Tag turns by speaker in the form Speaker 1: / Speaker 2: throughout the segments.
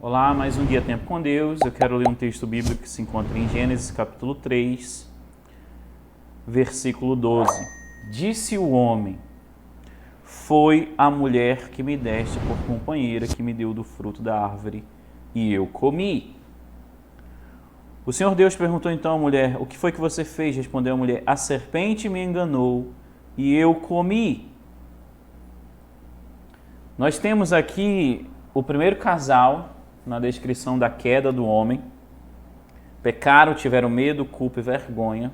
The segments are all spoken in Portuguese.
Speaker 1: Olá, mais um Dia Tempo com Deus. Eu quero ler um texto bíblico que se encontra em Gênesis capítulo 3, versículo 12. Disse o homem: foi a mulher que me deste por companheira que me deu do fruto da árvore e eu comi. O Senhor Deus perguntou então à mulher: o que foi que você fez? Respondeu a mulher: a serpente me enganou e eu comi. Nós temos aqui o primeiro casal na descrição da queda do homem. Pecaram, tiveram medo, culpa e vergonha.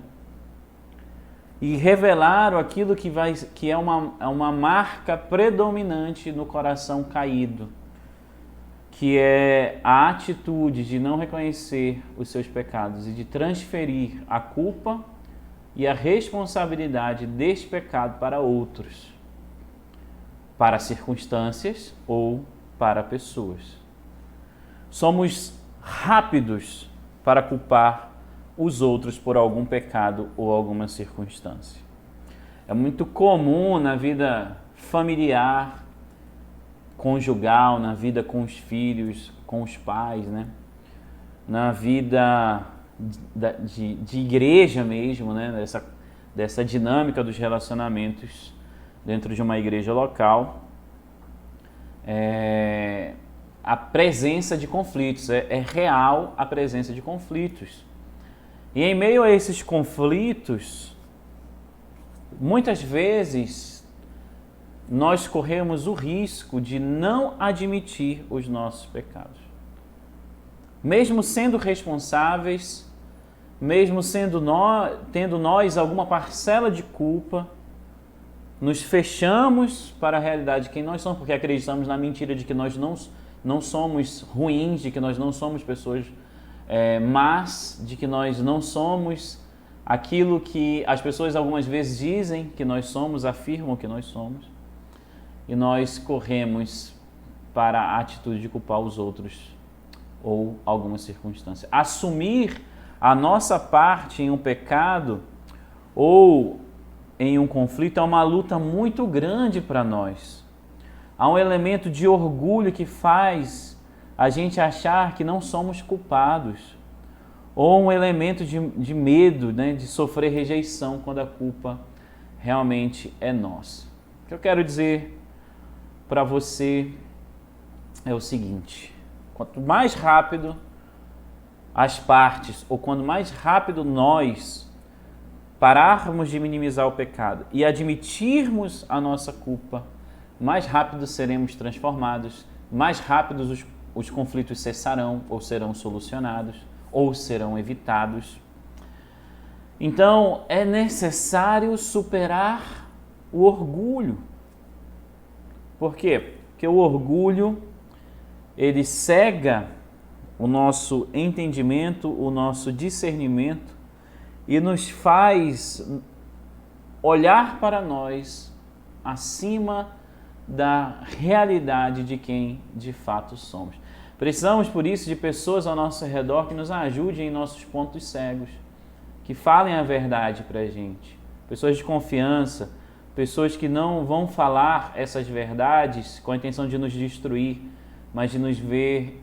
Speaker 1: E revelaram aquilo que é uma marca predominante no coração caído, que é a atitude de não reconhecer os seus pecados e de transferir a culpa e a responsabilidade deste pecado para outros, para circunstâncias ou para pessoas. Somos rápidos para culpar os outros por algum pecado ou alguma circunstância. É muito comum na vida familiar, conjugal, na vida com os filhos, com os pais, né? Na vida de igreja mesmo, né? Dessa dinâmica dos relacionamentos dentro de uma igreja local. A presença de conflitos, é real a presença de conflitos. E em meio a esses conflitos, muitas vezes nós corremos o risco de não admitir os nossos pecados. Mesmo sendo responsáveis, mesmo tendo nós alguma parcela de culpa, nos fechamos para a realidade de quem nós somos, porque acreditamos na mentira de que nós não somos ruins, de que nós não somos pessoas más, de que nós não somos aquilo que as pessoas algumas vezes dizem que nós somos, afirmam que nós somos, e nós corremos para a atitude de culpar os outros ou alguma circunstância. Assumir a nossa parte em um pecado ou em um conflito é uma luta muito grande para nós. Há um elemento de orgulho que faz a gente achar que não somos culpados. Ou um elemento de medo, né, de sofrer rejeição quando a culpa realmente é nossa. O que eu quero dizer para você é o seguinte: quanto mais rápido as partes, ou quanto mais rápido nós pararmos de minimizar o pecado e admitirmos a nossa culpa, mais rápido seremos transformados, mais rápidos os conflitos cessarão ou serão solucionados ou serão evitados. Então, é necessário superar o orgulho. Por quê? Porque o orgulho, ele cega o nosso entendimento, o nosso discernimento e nos faz olhar para nós acima da realidade de quem de fato somos. Precisamos, por isso, de pessoas ao nosso redor que nos ajudem em nossos pontos cegos, que falem a verdade para a gente. Pessoas de confiança, pessoas que não vão falar essas verdades com a intenção de nos destruir, mas de nos ver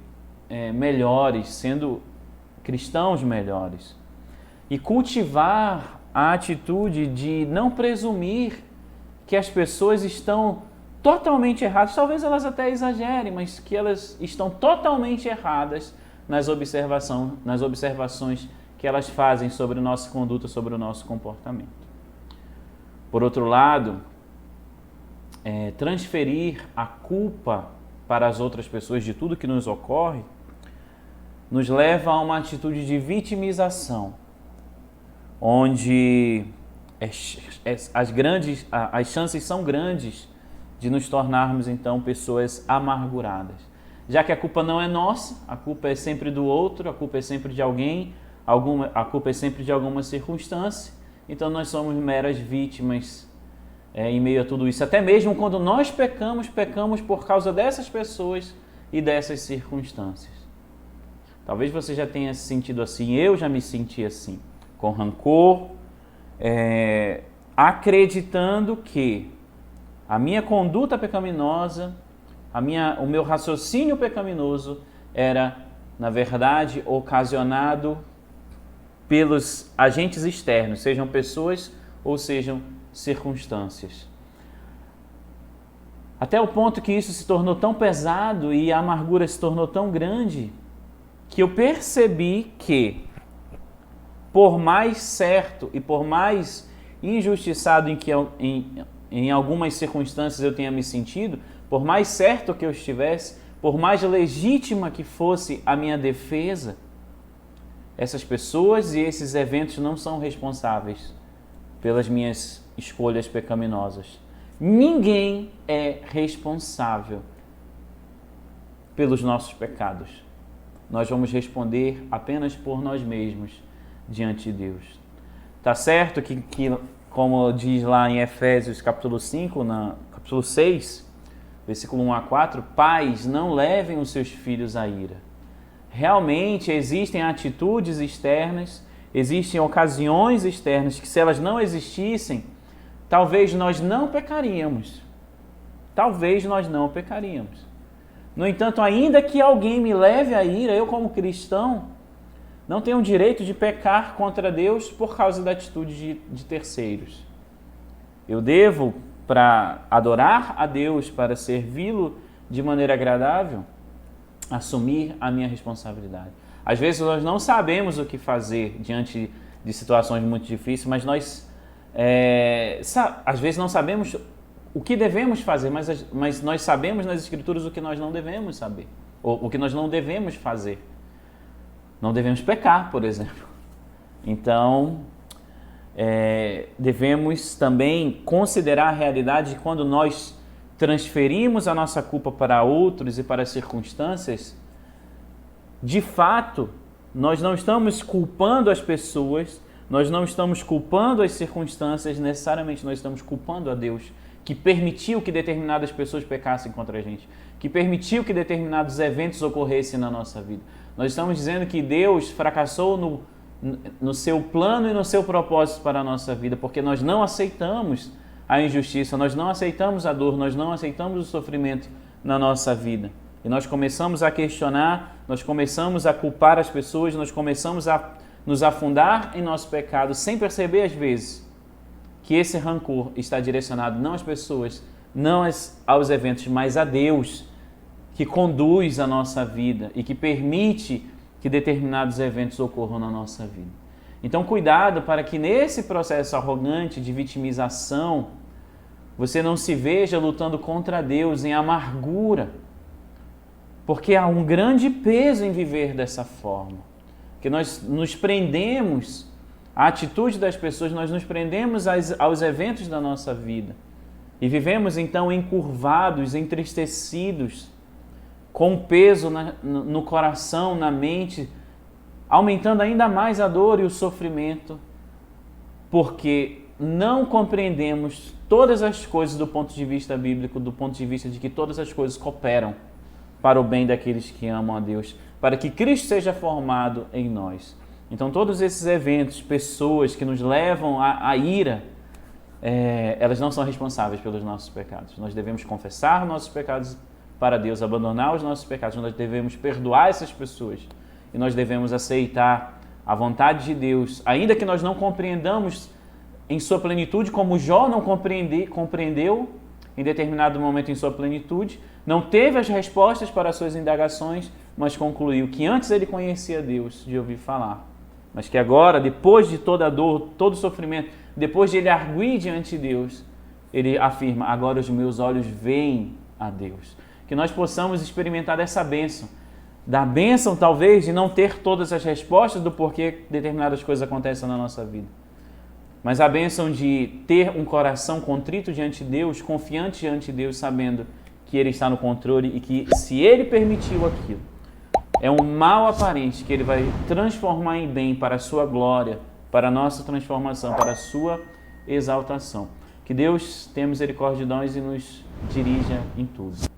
Speaker 1: melhores, sendo cristãos melhores. E cultivar a atitude de não presumir que as pessoas estão totalmente erradas. Talvez elas até exagerem, mas que elas estão totalmente erradas nas observações que elas fazem sobre a nossa conduta, sobre o nosso comportamento. Por outro lado, transferir a culpa para as outras pessoas de tudo que nos ocorre nos leva a uma atitude de vitimização, onde as chances são grandes de nos tornarmos, então, pessoas amarguradas. Já que a culpa não é nossa, a culpa é sempre do outro, a culpa é sempre de alguém, a culpa é sempre de alguma circunstância, então nós somos meras vítimas em meio a tudo isso. Até mesmo quando nós pecamos por causa dessas pessoas e dessas circunstâncias. Talvez você já tenha se sentido assim, eu já me senti assim, com rancor, acreditando que a minha conduta pecaminosa, o meu raciocínio pecaminoso era, na verdade, ocasionado pelos agentes externos, sejam pessoas ou sejam circunstâncias. Até o ponto que isso se tornou tão pesado e a amargura se tornou tão grande, que eu percebi que, por mais certo e por mais injustiçado em algumas circunstâncias eu tenha me sentido, por mais certo que eu estivesse, por mais legítima que fosse a minha defesa, essas pessoas e esses eventos não são responsáveis pelas minhas escolhas pecaminosas. Ninguém é responsável pelos nossos pecados. Nós vamos responder apenas por nós mesmos diante de Deus. Tá certo que como diz lá em Efésios capítulo 5, capítulo 6, versículo 1 a 4, pais, não levem os seus filhos à ira. Realmente existem atitudes externas, existem ocasiões externas que, se elas não existissem, talvez nós não pecaríamos. Talvez nós não pecaríamos. No entanto, ainda que alguém me leve à ira, eu como cristão, não tenho o direito de pecar contra Deus por causa da atitude de terceiros. Eu devo, para adorar a Deus, para servi-lo de maneira agradável, assumir a minha responsabilidade. Às vezes nós não sabemos o que fazer diante de situações muito difíceis, mas nós às vezes não sabemos o que devemos fazer, mas nós sabemos nas Escrituras o que nós não devemos saber, ou o que nós não devemos fazer. Não devemos pecar, por exemplo. Então, devemos também considerar a realidade de quando nós transferimos a nossa culpa para outros e para as circunstâncias, de fato, nós não estamos culpando as pessoas, nós não estamos culpando as circunstâncias, necessariamente nós estamos culpando a Deus, que permitiu que determinadas pessoas pecassem contra a gente, que permitiu que determinados eventos ocorressem na nossa vida. Nós estamos dizendo que Deus fracassou no seu plano e no seu propósito para a nossa vida, porque nós não aceitamos a injustiça, nós não aceitamos a dor, nós não aceitamos o sofrimento na nossa vida. E nós começamos a questionar, nós começamos a culpar as pessoas, nós começamos a nos afundar em nosso pecado, sem perceber às vezes que esse rancor está direcionado não às pessoas, não aos eventos, mas a Deus, que conduz a nossa vida e que permite que determinados eventos ocorram na nossa vida. Então, cuidado para que nesse processo arrogante de vitimização, você não se veja lutando contra Deus em amargura, porque há um grande peso em viver dessa forma, que nós nos prendemos à atitude das pessoas, nós nos prendemos aos eventos da nossa vida e vivemos então encurvados, entristecidos, com peso no coração, na mente, aumentando ainda mais a dor e o sofrimento, porque não compreendemos todas as coisas do ponto de vista bíblico, do ponto de vista de que todas as coisas cooperam para o bem daqueles que amam a Deus, para que Cristo seja formado em nós. Então, todos esses eventos, pessoas que nos levam à ira, elas não são responsáveis pelos nossos pecados. Nós devemos confessar nossos pecados para Deus, abandonar os nossos pecados, nós devemos perdoar essas pessoas e nós devemos aceitar a vontade de Deus, ainda que nós não compreendamos em sua plenitude, como Jó não compreendeu em determinado momento em sua plenitude, não teve as respostas para as suas indagações, mas concluiu que antes ele conhecia Deus de ouvir falar, mas que agora, depois de toda a dor, todo o sofrimento, depois de ele arguir diante de Deus, ele afirma, agora os meus olhos veem a Deus. Que nós possamos experimentar essa bênção, da bênção talvez de não ter todas as respostas do porquê determinadas coisas acontecem na nossa vida, mas a bênção de ter um coração contrito diante de Deus, confiante diante de Deus, sabendo que Ele está no controle e que se Ele permitiu aquilo, é um mal aparente que Ele vai transformar em bem para a sua glória, para a nossa transformação, para a sua exaltação. Que Deus tenha misericórdia de nós e nos dirija em tudo.